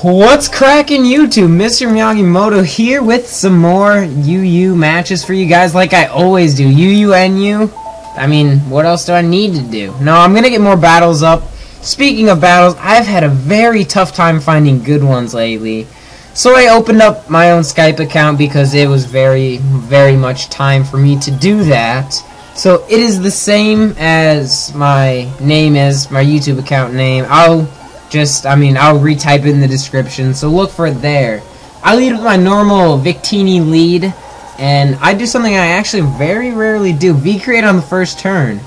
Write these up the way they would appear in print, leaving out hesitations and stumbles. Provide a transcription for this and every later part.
What's cracking YouTube? MrMiagimoto here with some more UU matches for you guys like I always do. UU NU. I mean, what else do I need to do? No, I'm gonna get more battles up. Speaking of battles, I've had a very tough time finding good ones lately. So I opened up my own Skype account because it was very much time for me to do that. So it is the same as my name is, my YouTube account name. I'll retype it in the description, so look for it there. I lead with my normal Victini lead, and I do something I actually very rarely do, V-create on the first turn,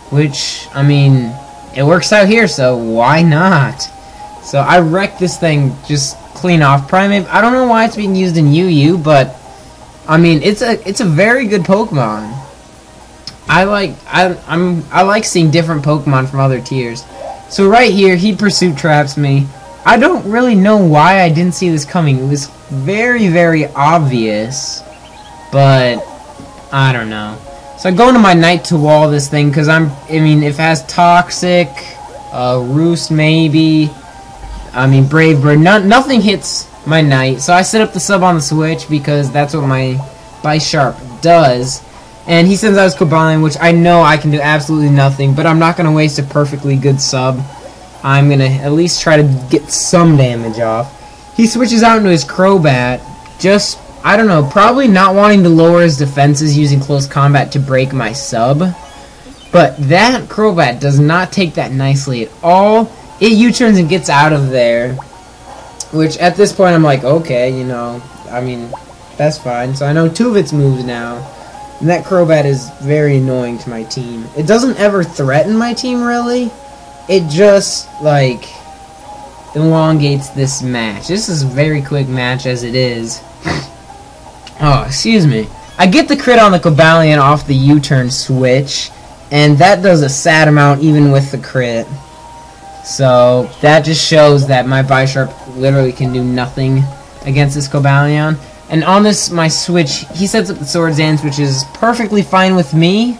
which, I mean, it works out here, so why not? So I wrecked this thing just clean off. Primate, I don't know why it's being used in UU, but, I mean, it's a very good Pokemon. I like seeing different Pokemon from other tiers. So right here, he pursuit traps me. I don't really know why I didn't see this coming. It was very obvious, but I don't know. So I go into my Knight to wall this thing because if it has Toxic, Roost maybe, Brave Bird, nothing hits my Knight. So I set up the sub on the switch because that's what my Bisharp does. And he sends out his Cobalion, which I know I can do absolutely nothing, but I'm not going to waste a perfectly good sub. I'm going to at least try to get some damage off. He switches out into his Crobat, just, I don't know, probably not wanting to lower his defenses using close combat to break my sub. But that Crobat does not take that nicely at all. It U-turns and gets out of there, which at this point I'm like, okay, that's fine. So I know two of its moves now. And that Crobat is very annoying to my team. It doesn't ever threaten my team, really. It just, elongates this match. This is a very quick match as it is. Oh, excuse me. I get the crit on the Cobalion off the U-turn switch, and that does a sad amount even with the crit. So, that just shows that my Bisharp literally can do nothing against this Cobalion. And on this, my switch, he sets up the Swords Dance, which is perfectly fine with me,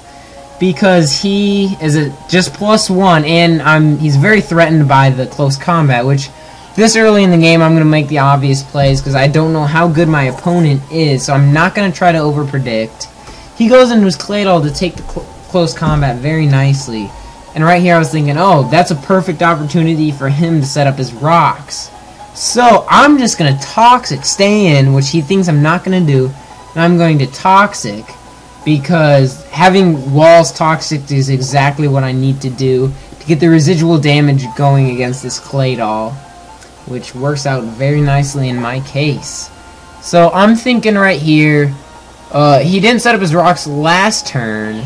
because he is just +1, and he's very threatened by the close combat, which, this early in the game, I'm going to make the obvious plays, because I don't know how good my opponent is, so I'm not going to try to overpredict. He goes into his Claydol to take the close combat very nicely, and right here I was thinking, oh, that's a perfect opportunity for him to set up his rocks. So, I'm just going to Toxic, stay in, which he thinks I'm not going to do, and I'm going to Toxic, because having walls Toxic is exactly what I need to do to get the residual damage going against this Claydol, which works out very nicely in my case. So, I'm thinking right here, he didn't set up his rocks last turn,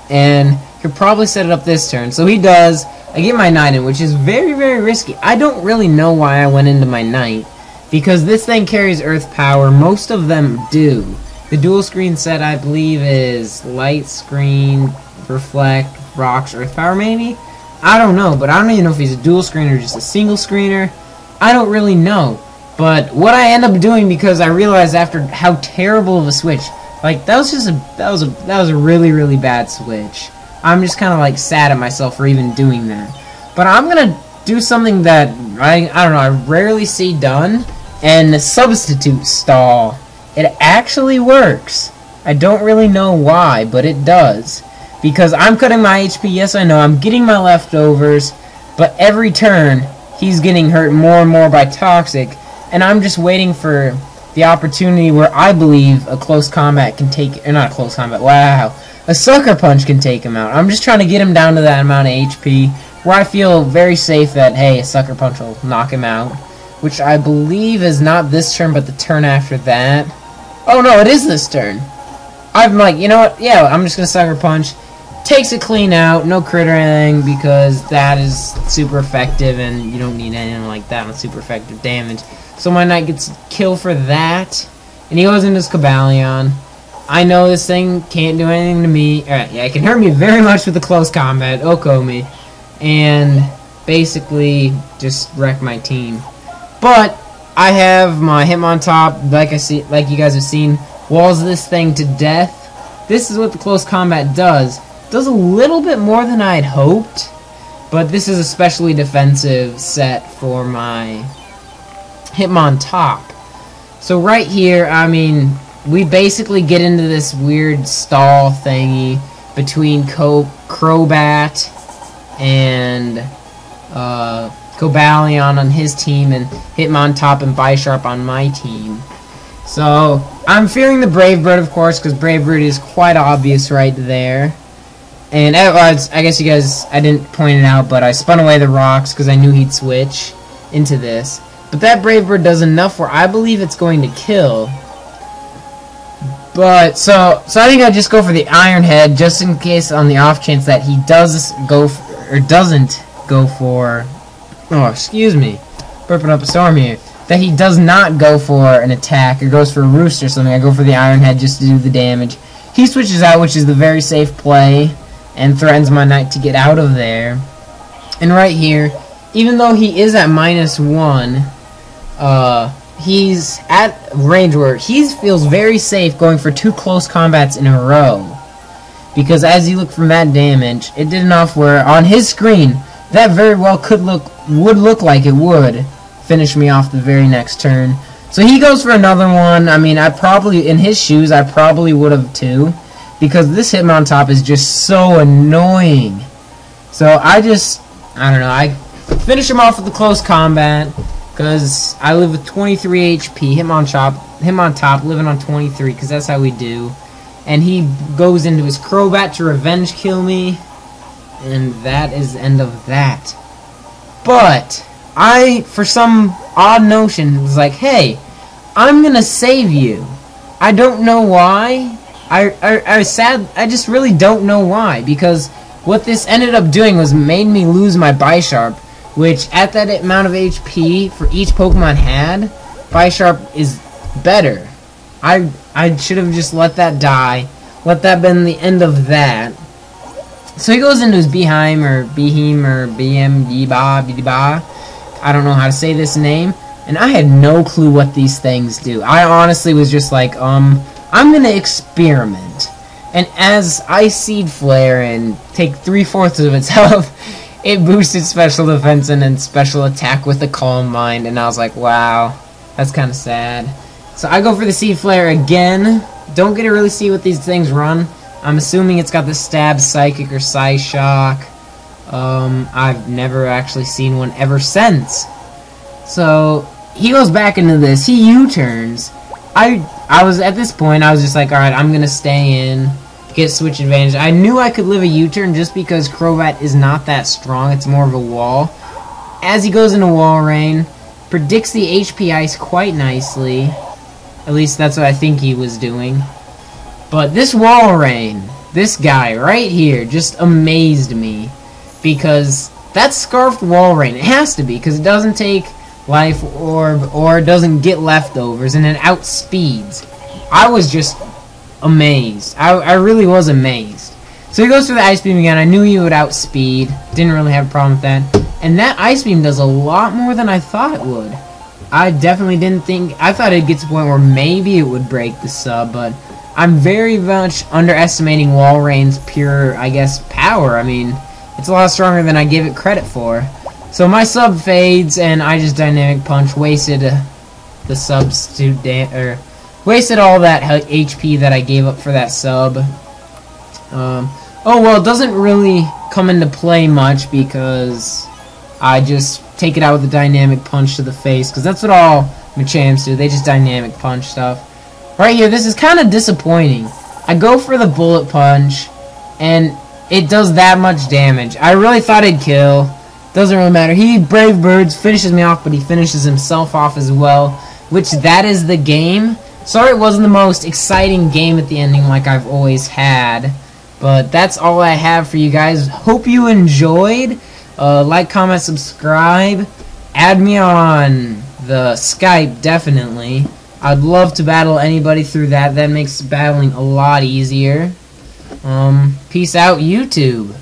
and he'll probably set it up this turn, so he does. I get my Knight in, which is very risky. I don't really know why I went into my Knight, because this thing carries Earth Power. Most of them do. The dual screen set, I believe, is Light Screen, Reflect, Rocks, Earth Power, maybe? I don't know, but I don't even know if he's a dual screen or just a single screener. I don't really know. But what I end up doing, because I realized after how terrible of a switch, that was a really bad switch. I'm just kind of sad at myself for even doing that. But I'm gonna do something that I don't know, I rarely see done, and substitute stall. It actually works. I don't really know why, but it does. Because I'm cutting my HP, yes I know, I'm getting my leftovers, but every turn he's getting hurt more and more by Toxic, and I'm just waiting for the opportunity where I believe a close combat can take, or not a close combat, wow. A Sucker Punch can take him out. I'm just trying to get him down to that amount of HP where I feel very safe that, hey, a Sucker Punch will knock him out. Which I believe is not this turn, but the turn after that. Oh, no, it is this turn. I'm like, you know what? Yeah, I'm just going to Sucker Punch. Takes it clean out. No crit or anything, because that is super effective, and you don't need anything like that on super effective damage. So my Knight gets killed for that. And he goes into his Cobalion. I know this thing can't do anything to me. Yeah, it can hurt me very much with the close combat, Okomi, and basically just wreck my team. But I have my Hitmontop, like you guys have seen, walls this thing to death. This is what the close combat does. Does a little bit more than I had hoped, But this is a specially defensive set for my Hitmontop. So right here, I mean, we basically get into this weird stall thingy between Crobat and Cobalion on his team and Hitmontop and Bisharp on my team. So I'm fearing the Brave Bird, of course, because Brave Bird is quite obvious right there. And I guess you guys, I didn't point it out, but I spun away the rocks because I knew he'd switch into this. But that Brave Bird does enough where I believe it's going to kill. But, so I think I'd just go for the Iron Head, just in case on the off chance that he does go, or doesn't go for, oh, excuse me, burping up a storm here, that he does not go for an attack, or goes for a Roost or something. I go for the Iron Head just to do the damage. He switches out, which is the very safe play, and threatens my knight to get out of there. And right here, even though he is at -1, he's at range where he feels very safe going for 2 close combats in a row. Because as you look from that damage, it did enough where on his screen, that very well would look like it would finish me off the very next turn. So he goes for another one. I mean, I probably, in his shoes, I probably would have too. Because this Hitmontop is just so annoying. So I don't know, I finish him off with the close combat. Because I live with 23 HP, Hitmontop living on 23, because that's how we do. And he goes into his Crobat to revenge kill me. And that is the end of that. But I, for some odd notion, was like, hey, I'm gonna save you. I don't know why. I just really don't know why. Because what this ended up doing was made me lose my Bisharp, which at that amount of HP for each Pokemon had, Bisharp is better. I should have just let that die. Let that been the end of that. So he goes into his Beheim or Biba. I don't know how to say this name. And I had no clue what these things do. I honestly was just like, I'm gonna experiment. And as I Seed Flare and take 3/4 of its health, it boosted special defense and then special attack with a Calm Mind. And I was like, wow, that's kind of sad. So I go for the Seed Flare again. Don't get to really see what these things run. I'm assuming it's got the Stab, Psychic, or Psyshock. I've never actually seen one ever since. So he goes back into this. He U-turns. I was at this point. I was just like, all right, I'm gonna stay in, get switch advantage. I knew I could live a U-turn just because Crobat is not that strong. It's more of a wall. As he goes into Wall Rain, predicts the HP Ice quite nicely. At least that's what I think he was doing. But this Wall Rain, this guy right here, just amazed me. Because that's Scarfed Wall Rain. It has to be, because it doesn't take Life Orb or doesn't get leftovers, and it outspeeds. I was just amazed. I really was amazed. So he goes for the Ice Beam again. I knew he would outspeed. Didn't really have a problem with that. And that Ice Beam does a lot more than I thought it would. I definitely didn't think... I thought it'd get to the point where maybe it would break the sub, but I'm very much underestimating Wall Rain's pure, I guess, power. I mean, it's a lot stronger than I give it credit for. So my sub fades, and I just Dynamic Punch, wasted the substitute, wasted all that HP that I gave up for that sub. Oh well, it doesn't really come into play much because I just take it out with a Dynamic Punch to the face, because that's what all Machamps do. They just Dynamic Punch stuff. Right here, this is kind of disappointing. I go for the Bullet Punch, and it does that much damage. I really thought it'd kill. Doesn't really matter. He Brave Birds, finishes me off, but he finishes himself off as well, which that is the game. Sorry it wasn't the most exciting game at the ending like I've always had, but that's all I have for you guys. Hope you enjoyed. Like, comment, subscribe. Add me on the Skype, definitely. I'd love to battle anybody through that. That makes battling a lot easier. Peace out, YouTube.